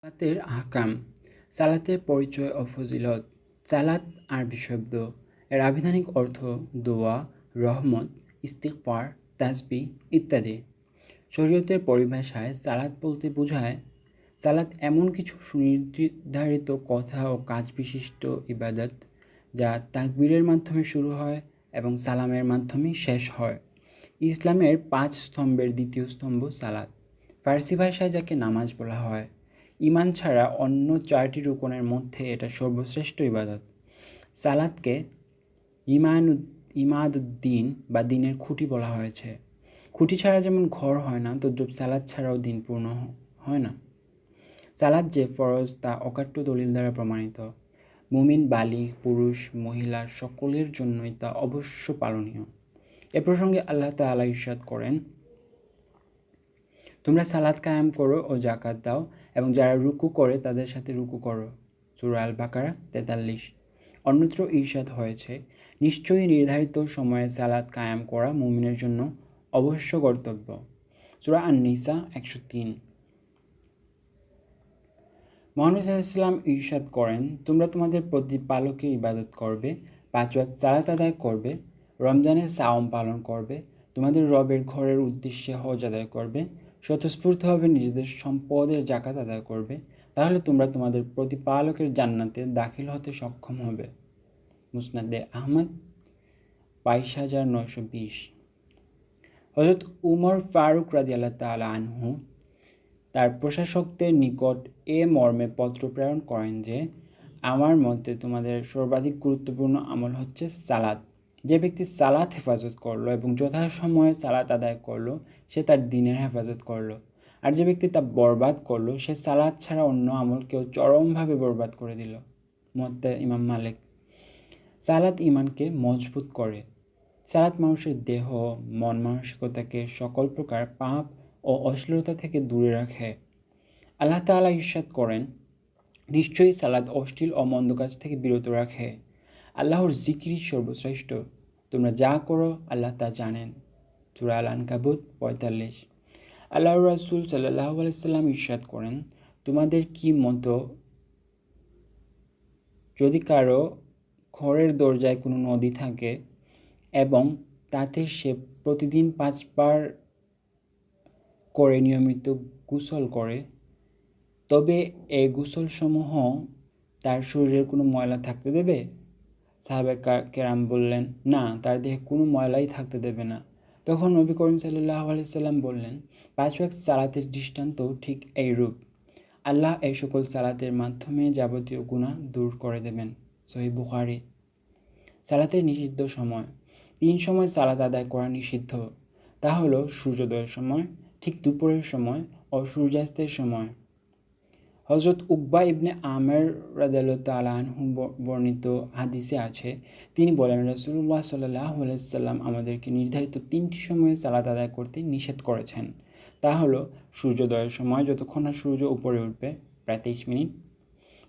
সালাতের আহকাম। সালাতের পরিচয় ও ফজিলত। সালাত আরবি শব্দ। এর আবিধানিক অর্থ দোয়া, রহমত, ইস্তিগফার, তাসবিহ ইত্যাদি। শরীয়তের পরিভাষায় সালাত বলতে বোঝায় সালাত এমন কিছু সুনির্ধারিত কথা ও কাজ বিশিষ্ট ইবাদত যা তাকবীরের মাধ্যমে শুরু হয় এবং সালামের মাধ্যমে শেষ হয়। ইসলামের ৫ স্তম্ভের দ্বিতীয় স্তম্ভ সালাত। ফার্সি ভাষায় যাকে নামাজ বলা হয়। ঈমান ছাড়া অন্য ৪টি রুকনের মধ্যে এটা সর্বশ্রেষ্ঠ ইবাদত। সালাতকে ইমাদুদ্দিন বা দিনের খুঁটি বলা হয়েছে। খুঁটি ছাড়া যেমন ঘর হয় না, তদ্রূপ সালাত ছাড়াও দিন পূর্ণ হয় না। সালাত যে ফরজ তা অকাট্য দলিল দ্বারা প্রমাণিত। মুমিন বালিগ, পুরুষ, মহিলা সকলের জন্যই তা অবশ্য পালনীয়। এ প্রসঙ্গে আল্লাহ তাআলা ইরশাদ করেন, তোমরা সালাত কায়েম করো ও যাকাত দাও এবং যারা রুকু করে তাদের সাথে রুকু করো। সূরা আল বাকারা ৪৩। অন্যত্র ইরশাদ হয়েছে, নিশ্চয়ই নির্ধারিত সময়ে সালাত কায়েম করা মুমিনের জন্য অবশ্য কর্তব্য। সূরা আন-নিসা ১০৩। মুহাম্মদ সাল্লাল্লাহু আলাইহি ওয়াসাল্লাম ইরশাদ করেন, তোমরা তোমাদের প্রতিপালকের ইবাদত করবে, ৫ ওয়াক্ত সালাত আদায় করবে, রমজানে সাওম পালন করবে, তোমাদের রবের ঘরের উদ্দেশ্যে হজ আদায় করবে, স্বতঃস্ফূর্তভাবে নিজেদের সম্পদের যাকাত আদায় করবে, তাহলে তোমরা তোমাদের প্রতিপালকের জান্নাতে দাখিল হতে সক্ষম হবে। মুসনাদে আহমদ ২২,৯২০। হযরত উমর ফারুক রাদিয়াল্লাহু তাআলা আনহু তার প্রশাসকদের নিকট এ মর্মে পত্র প্রেরণ করেন যে, আমার মতে তোমাদের সর্বাধিক গুরুত্বপূর্ণ আমল হচ্ছে সালাত। যে ব্যক্তি সালাত হেফাজত করলো এবং যথাসময়ে সালাত আদায় করলো, সে তার দ্বীনের হেফাজত করলো। আর যে ব্যক্তি তা বরবাদ করলো, সে সালাত ছাড়া অন্য আমলকেও চরমভাবে বরবাদ করে দিল। মুওয়াত্তা ইমাম মালিক। সালাত ঈমানকে মজবুত করে। সালাত মানুষের দেহ, মন মানসিকতাকে সকল প্রকার পাপ ও অশ্লীলতা থেকে দূরে রাখে। আল্লাহ তাআলা ইরশাদ করেন, নিশ্চয়ই সালাত অশ্লীল ও মন্দ কাজ থেকে বিরত রাখে। আল্লাহর জিকিরই সর্বশ্রেষ্ঠ। তোমরা যা করো আল্লাহ তা জানেন। সূরা আল আনকাবুত ৪৫। আল্লাহর রাসূল সাল্লাল্লাহু আলাইহি সাল্লাম ইরশাদ করেন, তোমাদের কি মতো যদি কারো ঘরের দরজায় কোনো নদী থাকে এবং তাতে সে প্রতিদিন ৫ বার করে নিয়মিত গোসল করে, তবে এই গোসলসমূহ তার শরীরের কোনো ময়লা থাকতে দেবে? সাহাবায়ে কেরাম বললেন, না, তার দেহে কোনো ময়লাই থাকতে দেবে না। তখন নবী করিম সাল্লাল্লাহু আলাইহি সাল্লাম বললেন, ৫ ওয়াক্ত সালাতের দৃষ্টান্তও ঠিক এইরূপ। আল্লাহ এই সকল সালাতের মাধ্যমে যাবতীয় গুনাহ দূর করে দেবেন। সহিহ বুখারী। সালাতের নিষিদ্ধ সময়। ৩ সময় সালাত আদায় করা নিষিদ্ধ। তা হলো সূর্যোদয়ের সময়, ঠিক দুপুরের সময় ও সূর্যাস্তের সময়। হযরত উকবা ইবনে আমের রাদিয়াল্লাহু তাআলা আনহু বর্ণিত হাদিসে আছে, তিনি বলেন, রাসূলুল্লাহ সাল্লাল্লাহু আলাইহি ওয়াসাল্লাম আমাদেরকে নির্ধারিত ৩টি সময়ে সালাত আদায় করতে নিষেধ করেছেন। তা হলো সূর্যোদয়ের সময়, যতক্ষণ না সূর্য উপরে উঠবে, প্রায় ২৩ মিনিট।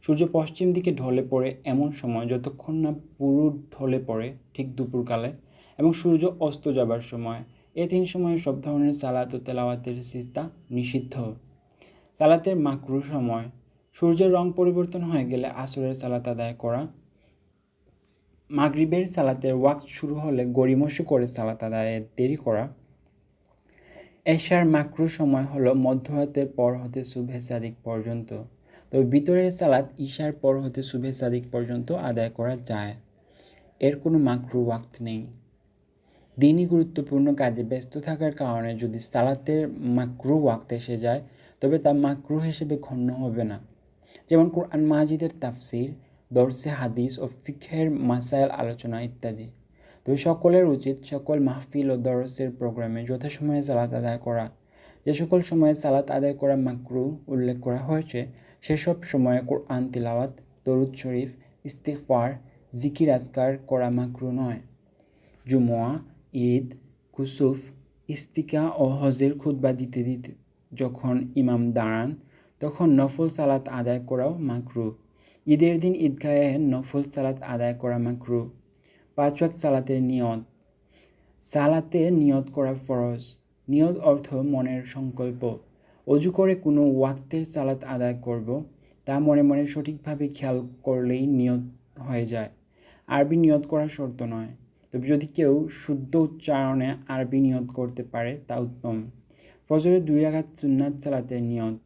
সূর্য পশ্চিম দিকে ঢলে পড়ে এমন সময়, যতক্ষণ না পুরো ঢলে পড়ে, ঠিক দুপুরকালে। এবং সূর্য অস্ত যাবার সময়। এ ৩ সময়ে সব ধরনের সালাত ও তেলাওয়াতের সিজদা নিষিদ্ধ। সালাতের মাকরুহ সময়। সূর্যের রং পরিবর্তন হয়ে গেলে আসরের সালাত আদায় করা। মাগরিবের সালাতের ওয়াক্ত শুরু হলে গড়িমসি করে সালাত আদায়ে দেরি করা। এশার মাকরুহ সময় হলো মধ্যরাতের পর হতে সুবহে সাদিক পর্যন্ত। তবে ভিতরের সালাত ইশার পর হতে সুবহে সাদিক পর্যন্ত আদায় করা যায়। এর কোনো মাকরুহ ওয়াক্ত নেই। দিনই গুরুত্বপূর্ণ কাজে ব্যস্ত থাকার কারণে যদি সালাতের মাকরুহ ওয়াক্ত এসে যায়, তবে তা মাকরুহ হিসেবে গণ্য হবে না। যেমন কোরআন মাজিদের তাফসির, দরসে হাদিস ও ফিকহের মাসায়েল আলোচনা ইত্যাদি। তবে সকলের উচিত সকল মাহফিল ও দরসের প্রোগ্রামে যথাসময়ে সালাত আদায় করা। যে সকল সময়ে সালাত আদায় করা মাকরুহ উল্লেখ করা হয়েছে, সেসব সময়ে কোরআন তিলাওয়াত, দরুদ শরীফ, ইস্তিগফার, জিকির আজকার করা মাকরুহ নয়। জুমুয়া, ঈদ, কুসুফ, ইস্তিকা ও হজের খুতবা দিতে দিতে যখন ইমাম দাঁড়ান, তখন নফল সালাত আদায় করাও মাকরুহ। ঈদের দিন ঈদগাহে নফল সালাত আদায় করা মাকরুহ। ৫ ওয়াক্ত সালাতের নিয়ত। সালাতে নিয়ত করা ফরজ। নিয়ত অর্থ মনের সংকল্প। অজু করে কোনো ওয়াক্তের সালাত আদায় করব তা মনে মনে সঠিকভাবে খেয়াল করলেই নিয়ত হয়ে যায়। আরবি নিয়ত করা শর্ত নয়, তবে যদি কেউ শুদ্ধ উচ্চারণে আরবি নিয়ত করতে পারে তা উত্তম। ফজরের 2 রাকাত সুন্নাত সালাতের নিয়ত।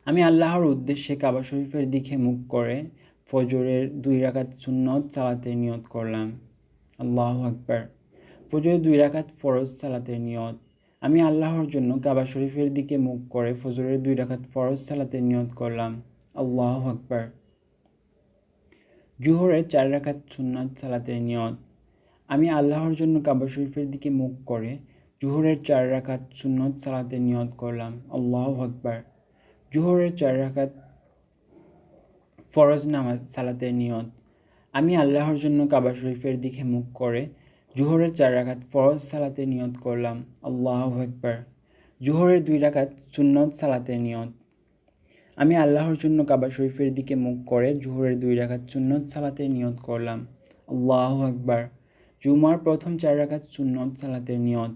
আমি আল্লাহর উদ্দেশ্যে কাবা শরীফের দিকে মুখ করে ফজরের 2 রাকাত সুন্নত সালাতের নিয়ত করলাম। আল্লাহু আকবার। ফজরের 2 রাকাত ফরজ সালাতের নিয়ত। আমি আল্লাহর জন্য কাবা শরীফের দিকে মুখ করে ফজরের 2 রাকাত ফরজ সালাতের নিয়ত করলাম। আল্লাহু আকবার। জোহরের 4 রাকাত সুন্নাত সালাতের নিয়ত। আমি আল্লাহর জন্য কাবা শরীফের দিকে মুখ করে জোহরের 4 রাকাত সুন্নত সালাতের নিয়ত করলাম। আল্লাহু আকবার। জোহরের 4 রাকাত ফরজ নামাজ সালাতের নিয়ত। আমি আল্লাহর জন্য কাবা শরীফের দিকে মুখ করে জোহরের 4 রাকাত ফরজ সালাতের নিয়ত করলাম। আল্লাহু আকবার। জোহরের 2 রাকাত সুন্নত সালাতের নিয়ত। আমি আল্লাহর জন্য কাবা শরীফের দিকে মুখ করে জোহরের 2 রাকাত সুন্নত সালাতের নিয়ত করলাম। আল্লাহু আকবার। জুমার প্রথম 4 রাকাত সুন্নত সালাতের নিয়ত।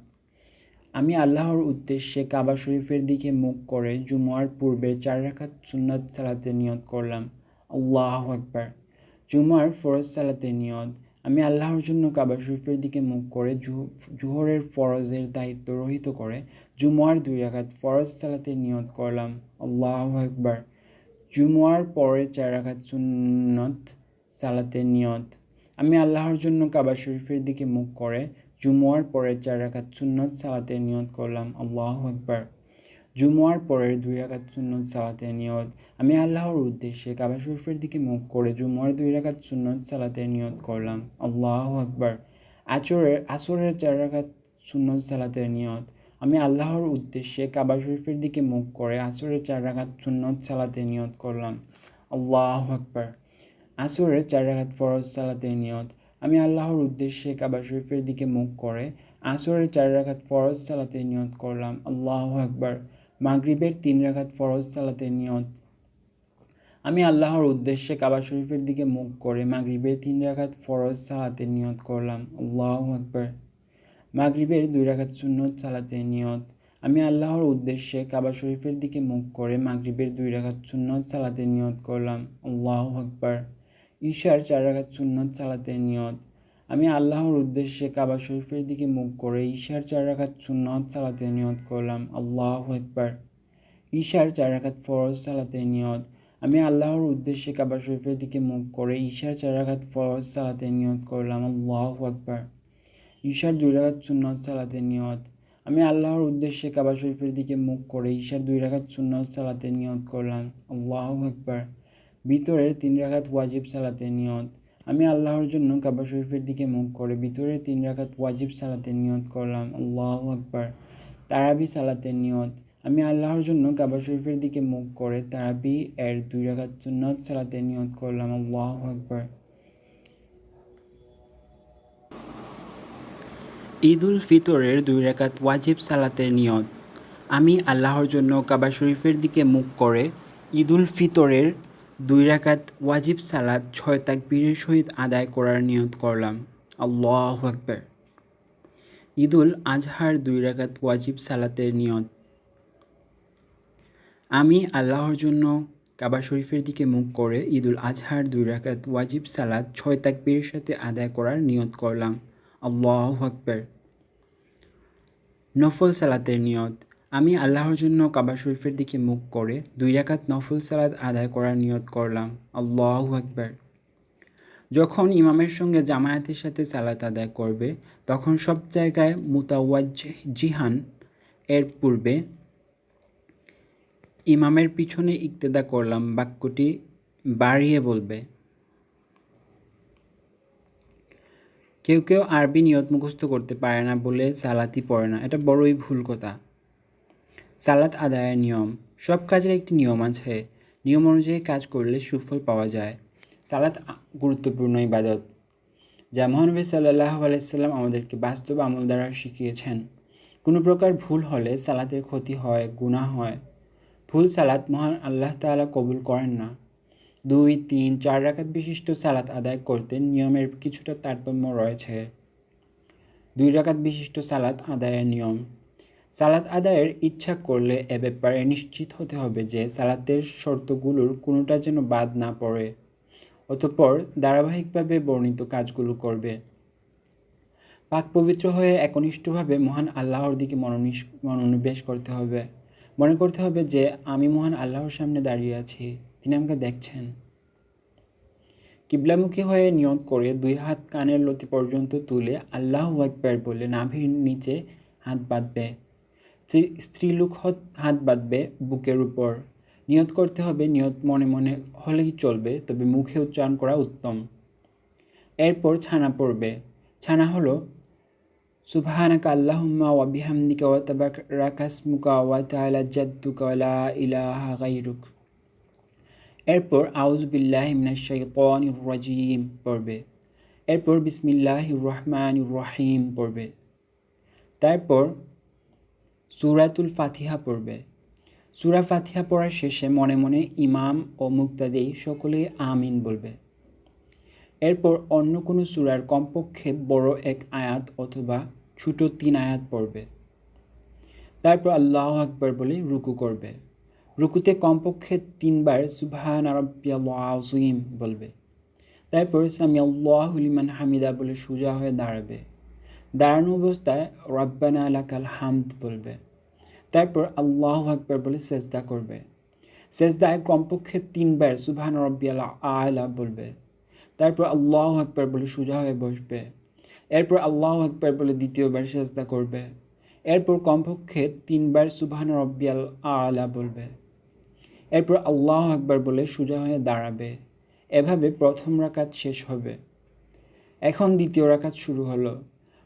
আমি আল্লাহর উদ্দেশ্যে কাবা শরীফের দিকে মুখ করে জুমার পূর্বের 4 রাকাত সুন্নত সালাতের নিয়ত করলাম। আল্লাহু আকবার। জুমার ফরজ সালাতের নিয়ত। আমি আল্লাহর জন্য কাবা শরীফের দিকে মুখ করে জোহরের ফরজের দায়িত্ব রহিত করে জুমার 2 রাকাত ফরজ সালাতের নিয়ত করলাম। আল্লাহু আকবার। জুমার পরে 4 রাকাত সুন্নত সালাতের নিয়ত। আমি আল্লাহর জন্য কাবা শরীফের দিকে মুখ করে জুমার পরে 4 রাকাত সুন্নত সালাতের নিয়ত করলাম। আল্লাহু আকবার। জুমার পরের 2 রাকাত সুন্নত সালাতের নিয়ত। আমি আল্লাহর উদ্দেশ্যে কাবা শরীফের দিকে মুখ করে জুমার 2 রাকাত সুন্নত সালাতের নিয়ত করলাম। আল্লাহু আকবার। আসরের 4 রাকাত সুন্নত সালাতের নিয়ত। আমি আল্লাহর উদ্দেশ্যে কাবা শরীফের দিকে মুখ করে আসরের 4 রাকাত সুন্নত সালাতের নিয়ত করলাম। আল্লাহু আকবার। আসরের 4 রাকাত ফরজ সালাতের নিয়ত। আমি আল্লাহর উদ্দেশ্যে কাবা শরীফের দিকে মুখ করে আসরের 4 রাকাত ফরজ সালাতের নিয়ত করলাম। আল্লাহু আকবার। মাগরিবের 3 রাকাত ফরজ সালাতের নিয়ত। আমি আল্লাহর উদ্দেশ্যে কাবা শরীফের দিকে মুখ করে মাগরিবের 3 রাকাত ফরজ সালাতের নিয়ত করলাম। আল্লাহু আকবার। মাগরিবের 2 রাকাত সুন্নত সালাতের নিয়ত। আমি আল্লাহর উদ্দেশ্যে কাবা শরীফের দিকে মুখ করে মাগরিবের 2 রাকাত সুন্নত সালাতের নিয়ত করলাম। আল্লাহু আকবার। ঈশার 4 রাকাত সুন্নত সালাতের নিয়ত। আমি আল্লাহর উদ্দেশ্যে কাবা শরীফের দিকে মুখ করে ঈশার 4 রাকাত সুন্নত সালাতের নিয়ত করলাম। আল্লাহু আকবার। ঈশার 4 রাকাত ফরজ সালাতের নিয়ত। আমি আল্লাহর উদ্দেশ্যে কাবা শরীফের দিকে মুখ করে ঈশার 4 রাকাত ফরজ সালাতের নিয়ত করলাম। আল্লাহু আকবার। ঈশার 2 রাকাত সুন্নত সালাতের নিয়ত। আমি আল্লাহর উদ্দেশ্যে কাবা শরীফের দিকে মুখ করে ঈশার 2 রাকাত সুন্নত সালাতের নিয়ত করলাম। আল্লাহু আকবার। ভিতরের 3 রাকাত ওয়াজিব সালাতের নিয়ত। আমি আল্লাহর জন্য কাবা শরীফের দিকে মুখ করে ভিতরের 3 রাকাত ওয়াজিব সালাতের নিয়ত করলাম। আল্লাহু আকবার। তারাবি সালাতের নিয়ত। আমি আল্লাহর জন্য কাবা শরীফের দিকে মুখ করে তারাবি এর 2 রাকাত সুন্নত সালাতের নিয়ত করলাম। আল্লাহু আকবার। ঈদুল ফিতরের 2 রাকাত ওয়াজিব সালাতের নিয়ত। আমি আল্লাহর জন্য কাবা শরীফের দিকে মুখ করে ঈদুল ফিতরের 2 রাকাত ওয়াজিব সালাত 6 তাকবীরের সহিত আদায় করার নিয়ত করলাম। আল্লাহু আকবার। ঈদুল আজহার 2 রাকাত ওয়াজিব সালাতের নিয়ত। আমি আল্লাহর জন্য কাবা শরীফের দিকে মুখ করে ঈদুল আজহার 2 রাকাত ওয়াজিব সালাত 6 তাকবীরের সাথে আদায় করার নিয়ত করলাম। আল্লাহু আকবার। নফল সালাতের নিয়ত। আমি আল্লাহর জন্য কাবা শরীফের দিকে মুখ করে 2 রাকাত নফল সালাত আদায় করার নিয়ত করলাম। আল্লাহু আকবার। যখন ইমামের সঙ্গে জামায়াতের সাথে সালাত আদায় করবে তখন সব জায়গায় মুতাওয়াজ্জিহান এর পূর্বে ইমামের পিছনে ইক্তেদা করলাম বাক্যটি বাড়িয়ে বলবে। কেউ কেউ আরবি নিয়ত মুখস্থ করতে পারে না বলে সালাতই পড়ে না, এটা বড়ই ভুল কথা। সালাত আদায়ের নিয়ম। সব কাজের একটি নিয়ম আছে, নিয়ম অনুযায়ী কাজ করলে সুফল পাওয়া যায়। সালাত গুরুত্বপূর্ণ ইবাদত, যা মহানবী সাল্লাল্লাহু আলাইহি সাল্লাম আমাদেরকে বাস্তব আমল দ্বারা শিখিয়েছেন। কোনো প্রকার ভুল হলে সালাতের ক্ষতি হয়, গুনাহ হয়। ভুল সালাত মহান আল্লাহ তাআলা কবুল করেন না। 2, 3, 4 রাকাত বিশিষ্ট সালাত আদায় করতে নিয়মের কিছুটা তারতম্য রয়েছে। 2 রাকাত বিশিষ্ট সালাত আদায়ের নিয়ম। সালাত আদায়ের ইচ্ছা করলে এ ব্যাপারে নিশ্চিত হতে হবে যে সালাতের শর্তগুলোর কোনোটা যেন বাদ না পড়ে, অতঃপর ধারাবাহিকভাবে বর্ণিত কাজগুলো করবে। পাক পবিত্র হয়ে একনিষ্ঠভাবে মহান আল্লাহর দিকে মনোনিবেশ করতে হবে। মনে করতে হবে যে আমি মহান আল্লাহর সামনে দাঁড়িয়ে আছি, তিনি আমাকে দেখছেন। কিবলামুখী হয়ে নিয়ত করে 2 হাত কানের লতি পর্যন্ত তুলে আল্লাহু আকবার বলে নাভির নিচে হাত বাঁধবে। স্ত্রীলোক হাত বাঁধবে বুকের উপর। নিয়ত করতে হবে, নিয়ত মনে মনে হলেই চলবে, তবে মুখে উচ্চারণ করা উত্তম। এরপর ছানা পড়বে। ছানা হলো সুবহানাকা আল্লাহুম্মা ওয়া বিহামদিকা ওয়া তাবারাকা ইসমুকা ওয়া তাআলা জাদ্দুকা ওয়া লা ইলাহা গায়রুক। এরপর আউযু বিল্লাহি মিনাশ শাইতানির রাজিম পড়বে। এরপর বিসমিল্লাহির রহমানির রহিম পড়বে। তারপর সূরাতুল ফাতিহা পড়বে। সূরা ফাতিহা পড়ার শেষে মনে মনে ইমাম ও মুক্তাদি সকলেই আমিন বলবে। এরপর অন্য কোনো সূরার কমপক্ষে বড় 1 আয়াত অথবা ছোট 3 আয়াত পড়বে। তারপর আল্লাহু আকবার বলে রুকু করবে। রুকুতে কমপক্ষে 3 বার সুবহান রাব্বিয়াল আযীম বলবে। তারপর সামিআল্লাহু লিমান হামিদা বলে সোজা হয়ে দাঁড়াবে। দাঁড়ানো অবস্থায় রাব্বানা লাকাল হামদ বলবে। তারপর আল্লাহু আকবার বলে সেজদা করবে। সেজদায় কমপক্ষে 3 বার সুবহান রাব্বিয়াল আ'লা বলবে। তারপর আল্লাহু আকবার বলে সোজা হয়ে বসবে। এরপর আল্লাহু আকবার বলে দ্বিতীয়বার সেজদা করবে। এরপর কমপক্ষে 3 বার সুবহান রাব্বিয়াল আ'লা বলবে। এরপর আল্লাহু আকবার বলে সোজা হয়ে দাঁড়াবে। এভাবে প্রথম রাকাত শেষ হবে। এখন দ্বিতীয় রাকাত শুরু হলো।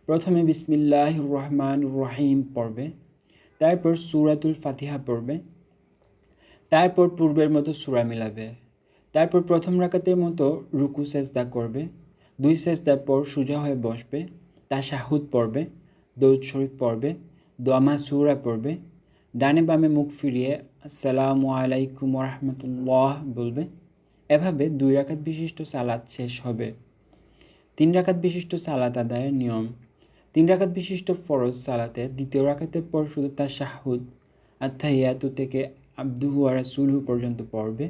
প্রথমে বিসমিল্লাহির রহমানির রহিম পড়বে। তারপর সূরাতুল ফাতিহা পড়বে। তারপর পূর্বের মতো সূরা মিলাবে। তারপর প্রথম রাকাতের মতো রুকু সেজদা করবে। 2 সেজদার পর সোজা হয়ে বসবে। তাশাহুদ পড়বে। দরুদ শরীফ পড়বে। দোয়া মাসুরা পড়বে। ডানে বামে মুখ ফিরিয়ে আসসালামু আলাইকুম ওয়া রাহমাতুল্লাহ বলবে। এভাবে 2 রাকাত বিশিষ্ট সালাত শেষ হবে। 3 রাকাত বিশিষ্ট সালাত আদায়ের নিয়ম। 3 রাকাত বিশিষ্ট ফরজ সালাতে দ্বিতীয় রাকাতের পর শুধু তাশাহুদ আত্তাহিয়াতু থেকে আবদুহু ওয়া রাসূলুহু পর্যন্ত পড়বে।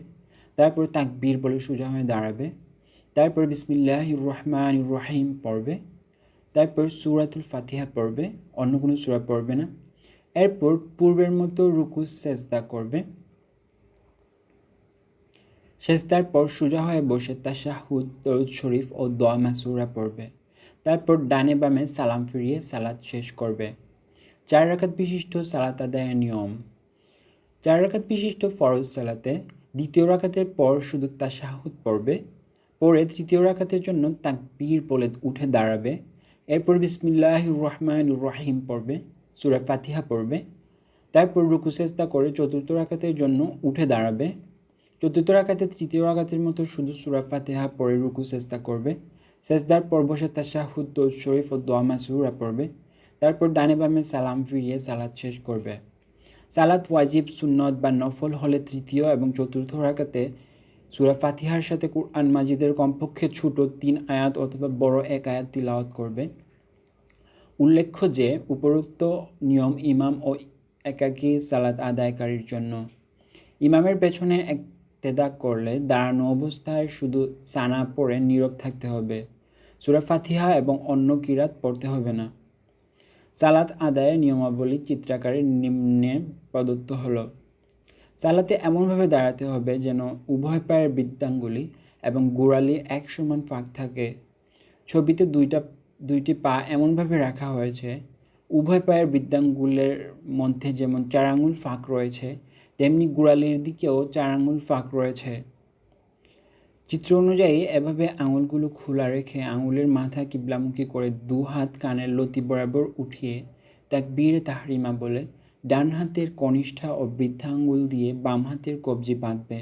তারপর তাকবীর বলে সোজা হয়ে দাঁড়াবে। তারপর বিসমিল্লাহির রহমানির রহিম পড়বে। তারপর সূরাতুল ফাতিহা পড়বে, অন্য কোনো সূরা পড়বে না। এরপর পূর্বের মতো রুকু সেজদা করবে। সেজদার পর সোজা হয়ে বসে তাশাহুদ, দরুদ শরীফ ও দোয়া মাসুরা পড়বে। তারপর ডানে বামে সালাম ফিরিয়ে সালাত শেষ করবে। 4 রাকাত বিশিষ্ট সালাত আদায়ের নিয়ম। 4 রাকাত বিশিষ্ট ফরজ সালাতে দ্বিতীয় রাকাতের পর শুধু তাশাহুদ পড়বে। পরে তৃতীয় রাকাতের জন্য তাকবীর বলে উঠে দাঁড়াবে। এরপর বিসমিল্লাহির রহমানির রহিম পড়বে। সূরা ফাতিহা পড়বে। তারপর রুকু সেজদা করে চতুর্থ রাকাতের জন্য উঠে দাঁড়াবে। চতুর্থ রাকাতে তৃতীয় রাকাতের মতো শুধু সূরা ফাতিহা পড়ে রুকু সেজদা করবে। সেজদার পর বসে তাশাহুদ, দরুদ শরীফ ও দোয়া মাসুরা পড়বে। তারপর ডানে বামে সালাম ফিরিয়ে সালাত শেষ করবে। সালাত ওয়াজিব, সুন্নত বা নফল হলে তৃতীয় এবং চতুর্থ রাকাতে সূরা ফাতিহার সাথে কুরআন মাজিদের কমপক্ষে ছোট 3 আয়াত অথবা বড় 1 আয়াত তিলাওয়াত করবে। উল্লেখ্য যে উপরোক্ত নিয়ম ইমাম ও একাকী সালাত আদায়কারীর জন্য। ইমামের পেছনে ইক্তেদা করলে দাঁড়ানো অবস্থায় শুধু সানা পড়ে নীরব থাকতে হবে। সূরা ফাতিহা এবং অন্য কিরাত পড়তে হবে না। সালাত আদায়ের নিয়মাবলী চিত্রাকারে নিম্নে প্রদত্ত হলো। সালাতে এমনভাবে দাঁড়াতে হবে যেন উভয় পায়ের বৃদ্ধাঙ্গুলি এবং গোড়ালি এক সমান ফাঁক থাকে। ছবিতে দুইটি পা এমনভাবে রাখা হয়েছে, উভয় পায়ের বৃদ্ধাঙ্গুলের মধ্যে যেমন 4 আঙুল ফাঁক রয়েছে, তেমনি গোড়ালির দিকেও 4 আঙুল ফাঁক রয়েছে। চিত্র অনুযায়ী এভাবে আঙুলগুলো খোলা রেখে আঙুলের মাথা কিবলামুখী করে 2 হাত কানের লতি বরাবর উঠিয়ে তাকবীরে তাহরিমা বলে ডান হাতের কনিষ্ঠা ও বৃদ্ধা আঙুল দিয়ে বাম হাতের কবজি বাঁধবে।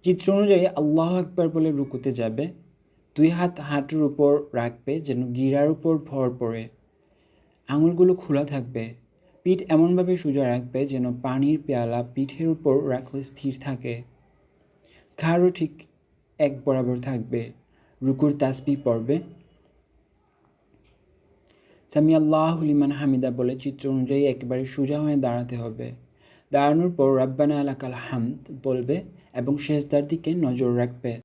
চিত্র অনুযায়ী আল্লাহু আকবার বলে রুকুতে যাবে। 2 হাত হাঁটুর উপর রাখবে যেন গিরার উপর ভর পড়ে। আঙুলগুলো খোলা থাকবে। পিঠ এমনভাবে সোজা রাখবে যেন পানির পেয়ালা পিঠের উপর রাখলে স্থির থাকে। ঘাড়ও ঠিক এক বরাবর থাকবে। রুকুর তাসবিহ পড়বে। সামি আল্লাহু লিমান হামিদা বলে চিত্র অনুযায়ী একেবারে সোজা হয়ে দাঁড়াতে হবে। দাঁড়ানোর পর রাব্বানা লাকাল হামদ বলবে এবং সেজদার দিকে নজর রাখবে।